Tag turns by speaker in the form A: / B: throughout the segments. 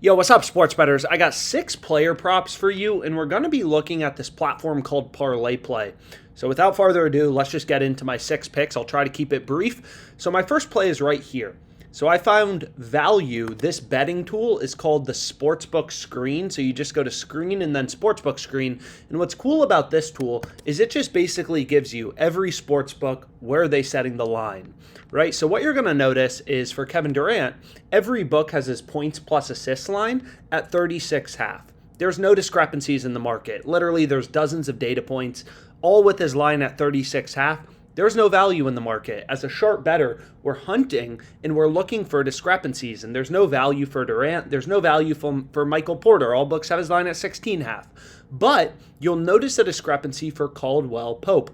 A: Yo, what's up, sports bettors? I got 6 player props for you, and we're going to be looking at this platform called Parlay Play. So without further ado, let's just get into my 6 picks. I'll try to keep it brief. So my first play is right here. So I found value. This betting tool is called the Sportsbook Screen. So you just go to Screen and then Sportsbook Screen. And what's cool about this tool is it just basically gives you every sportsbook where are they setting the line, right? So what you're going to notice is for Kevin Durant, every book has his points plus assists line at 36.5. There's no discrepancies in the market. Literally, there's dozens of data points, all with his line at 36.5. There's no value in the market. As a sharp bettor, we're hunting and we're looking for discrepancies, and there's no value for Durant. There's no value for Michael Porter. All books have his line at 16.5. But you'll notice a discrepancy for Caldwell Pope.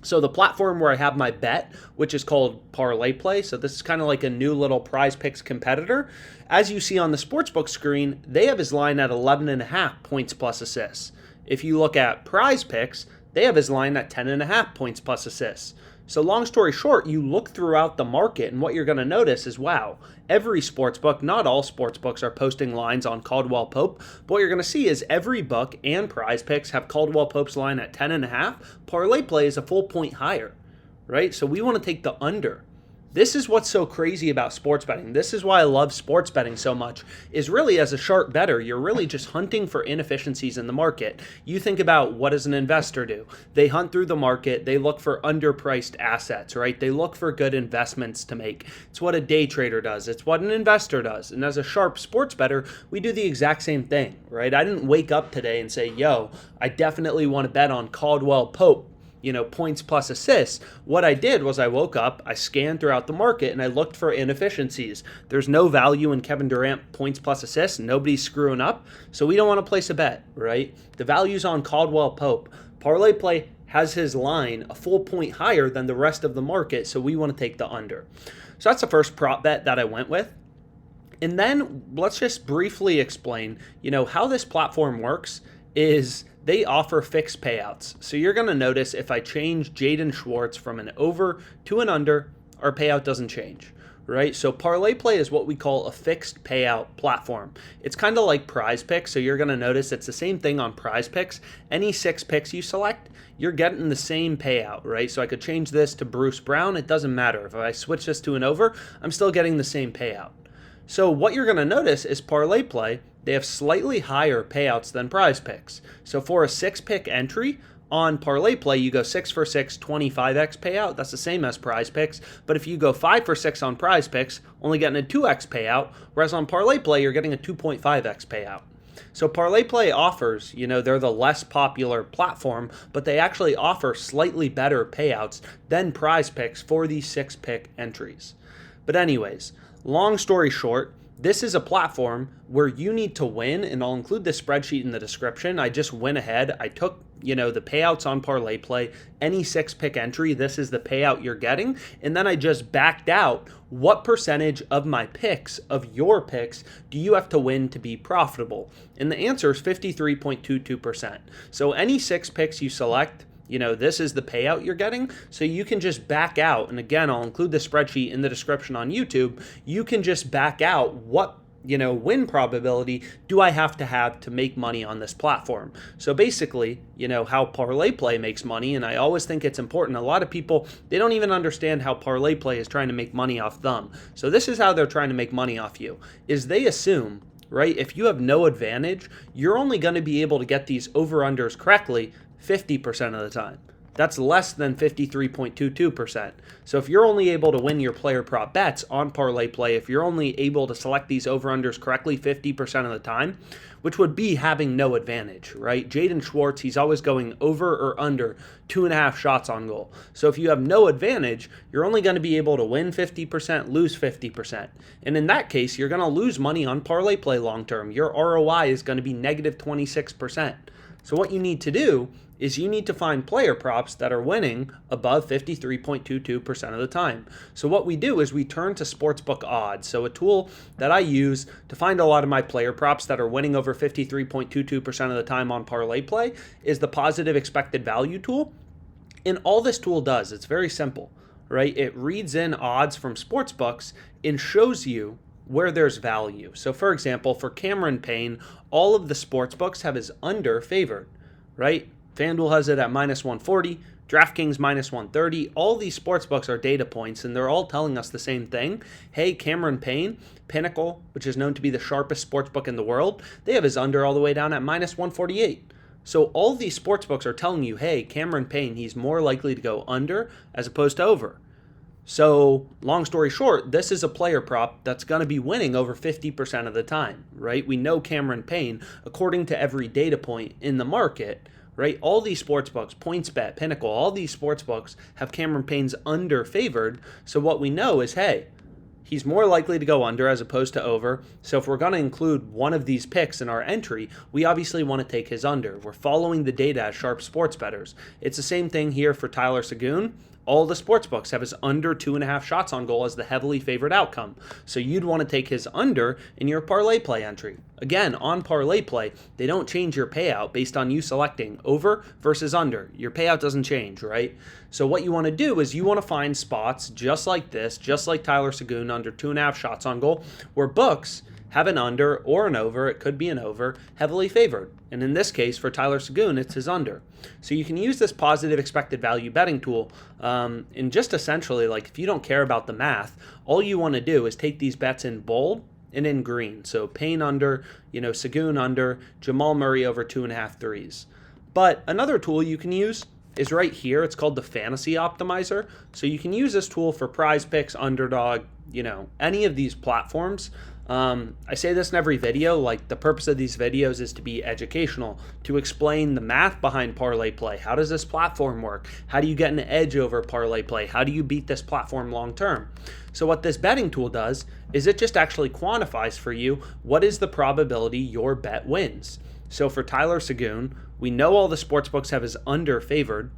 A: So the platform where I have my bet, which is called Parlay Play, so this is kind of like a new little Prize Picks competitor. As you see on the sportsbook screen, they have his line at 11.5 points plus assists. If you look at Prize Picks, they have his line at 10.5 points plus assists. So long story short, you look throughout the market and what you're going to notice is, wow, every sportsbook, not all sportsbooks are posting lines on Caldwell Pope, but what you're going to see is every book and Prize Picks have Caldwell Pope's line at 10.5. Parlay Play is a full point higher, right? So we want to take the under. This is what's so crazy about sports betting. This is why I love sports betting so much, is really as a sharp bettor, you're really just hunting for inefficiencies in the market. You think about, what does an investor do? They hunt through the market. They look for underpriced assets, right? They look for good investments to make. It's what a day trader does. It's what an investor does. And as a sharp sports bettor, we do the exact same thing, right? I didn't wake up today and say, yo, I definitely want to bet on Caldwell Pope, points plus assists. What I did was I woke up, I scanned throughout the market, and I looked for inefficiencies. There's no value in Kevin Durant points plus assists. Nobody's screwing up, so we don't want to place a bet, right? The value's on Caldwell Pope. Parlay Play has his line a full point higher than the rest of the market, so we want to take the under. So that's the first prop bet that I went with. And then let's just briefly explain, how this platform works is they offer fixed payouts. So you're going to notice if I change Jaden Schwartz from an over to an under, our payout doesn't change, right? So Parlay Play is what we call a fixed payout platform. It's kind of like Prize Picks. So you're going to notice it's the same thing on Prize Picks. Any 6 picks you select, you're getting the same payout, right? So I could change this to Bruce Brown. It doesn't matter. If I switch this to an over, I'm still getting the same payout. So what you're going to notice is Parlay Play, they have slightly higher payouts than Prize Picks. So for a 6-pick entry on Parlay Play, you go 6 for 6, 25x payout. That's the same as Prize Picks. But if you go 5 for 6 on Prize Picks, only getting a 2x payout, whereas on Parlay Play, you're getting a 2.5x payout. So Parlay Play offers, they're the less popular platform, but they actually offer slightly better payouts than Prize Picks for these 6-pick entries. But anyways, long story short, this is a platform where you need to win, and I'll include this spreadsheet in the description. I just went ahead. I took, the payouts on Parlay Play. Any 6-pick entry, this is the payout you're getting. And then I just backed out what percentage of my picks, of your picks, do you have to win to be profitable? And the answer is 53.22%. So any 6 picks you select, this is the payout you're getting. So you can just back out. And again, I'll include the spreadsheet in the description on YouTube. You can just back out what, win probability do I have to make money on this platform. So basically, how Parlay Play makes money. And I always think it's important. A lot of people, they don't even understand how Parlay Play is trying to make money off them. So this is how they're trying to make money off you, is they assume, right, if you have no advantage, you're only going to be able to get these over-unders correctly 50% of the time. That's less than 53.22%. So if you're only able to win your player prop bets on Parlay Play, if you're only able to select these over-unders correctly 50% of the time, which would be having no advantage, right? Jaden Schwartz, he's always going over or under 2.5 shots on goal. So if you have no advantage, you're only going to be able to win 50%, lose 50%. And in that case, you're going to lose money on Parlay Play long term. Your ROI is going to be negative 26%. So what you need to do is you need to find player props that are winning above 53.22% of the time. So what we do is we turn to Sportsbook Odds. So a tool that I use to find a lot of my player props that are winning over 53.22% of the time on Parlay Play is the Positive Expected Value tool. And all this tool does, it's very simple, right? It reads in odds from sportsbooks and shows you where there's value. So for example, for Cameron Payne, all of the sports books have his under favored, right? FanDuel has it at -140, DraftKings -130. All these sports books are data points, and they're all telling us the same thing. Hey, Cameron Payne, Pinnacle, which is known to be the sharpest sports book in the world, they have his under all the way down at -148. So all these sports books are telling you, hey, Cameron Payne, he's more likely to go under as opposed to over. So long story short, this is a player prop that's going to be winning over 50% of the time, right? We know Cameron Payne, according to every data point in the market, right? All these sports books, PointsBet, Pinnacle, all these sports books have Cameron Payne's under favored. So what we know is, hey, he's more likely to go under as opposed to over. So if we're going to include one of these picks in our entry, we obviously want to take his under. We're following the data as sharp sports bettors. It's the same thing here for Tyler Seguin. All the sports books have his under 2.5 shots on goal as the heavily favored outcome. So you'd want to take his under in your parlay play entry. Again, on parlay play, they don't change your payout based on you selecting over versus under. Your payout doesn't change, right? So what you want to do is you want to find spots just like this, just like Tyler Seguin, under 2.5 shots on goal, where books have an under or an over, it could be an over, heavily favored. And in this case, for Tyler Seguin, it's his under. So you can use this positive expected value betting tool and just essentially, like, if you don't care about the math, all you want to do is take these bets in bold and in green. So Payne under, Seguin under, Jamal Murray over 2.5 threes. But another tool you can use is right here. It's called the Fantasy Optimizer. So you can use this tool for Prize Picks, Underdog, any of these platforms. I say this in every video, like the purpose of these videos is to be educational, to explain the math behind parlay play. How does this platform work? How do you get an edge over parlay play? How do you beat this platform long term? So what this betting tool does is it just actually quantifies for you what is the probability your bet wins. So for Tyler Seguin, we know all the sports books have his under favored,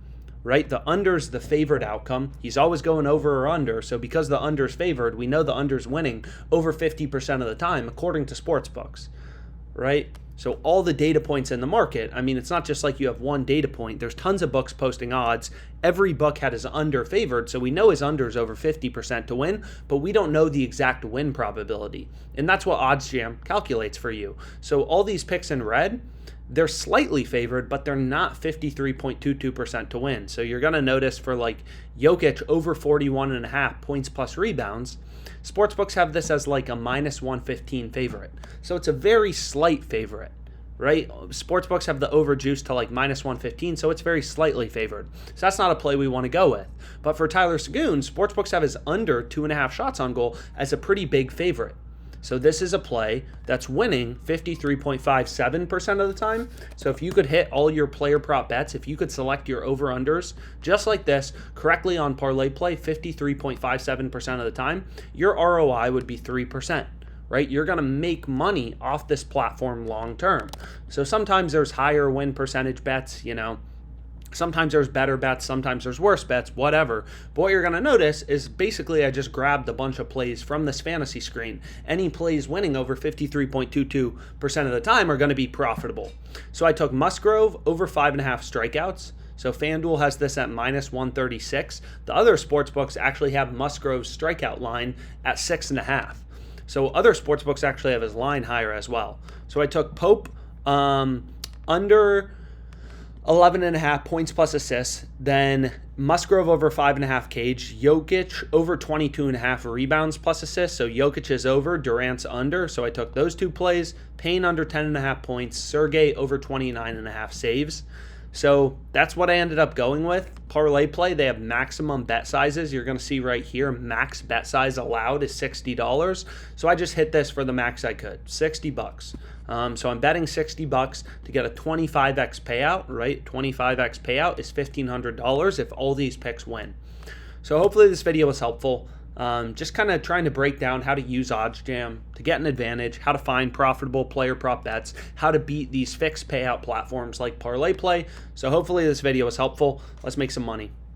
A: right? The under's the favored outcome. He's always going over or under. So because the under's favored, we know the under's winning over 50% of the time, according to sports books, right? So all the data points in the market, I mean, it's not just like you have one data point. There's tons of books posting odds. Every book had his under favored, so we know his under is over 50% to win, but we don't know the exact win probability. And that's what OddsJam calculates for you. So all these picks in red, they're slightly favored, but they're not 53.22% to win. So you're going to notice for like Jokic over 41.5 points plus rebounds, sportsbooks have this as like a -115 favorite. So it's a very slight favorite, right? Sportsbooks have the over juice to like -115, so it's very slightly favored. So that's not a play we want to go with. But for Tyler Seguin, sportsbooks have his under 2.5 shots on goal as a pretty big favorite. So this is a play that's winning 53.57% of the time. So if you could hit all your player prop bets, if you could select your over-unders just like this correctly on parlay play 53.57% of the time, your ROI would be 3%. Right? You're going to make money off this platform long term. So sometimes there's higher win percentage bets, Sometimes there's better bets, sometimes there's worse bets, whatever. But what you're going to notice is basically I just grabbed a bunch of plays from this fantasy screen. Any plays winning over 53.22% of the time are going to be profitable. So I took Musgrove over 5.5 strikeouts. So FanDuel has this at -136. The other sports books actually have Musgrove's strikeout line at 6.5. So other sports books actually have his line higher as well. So I took Pope under 11.5 points plus assists, then Musgrove over 5.5 cage, Jokic over 22.5 rebounds plus assists, so Jokic is over, Durant's under, so I took those two plays, Payne under 10.5 points, Sergey over 29.5 saves. So that's what I ended up going with. Parlay play, they have maximum bet sizes. You're going to see right here, max bet size allowed is $60. So I just hit this for the max I could, $60. So I'm betting $60 to get a 25x payout, right? 25x payout is $1,500 if all these picks win. So hopefully this video was helpful. Just kind of trying to break down how to use OddsJam to get an advantage, how to find profitable player prop bets, how to beat these fixed payout platforms like Parlay Play. So hopefully this video was helpful. Let's make some money.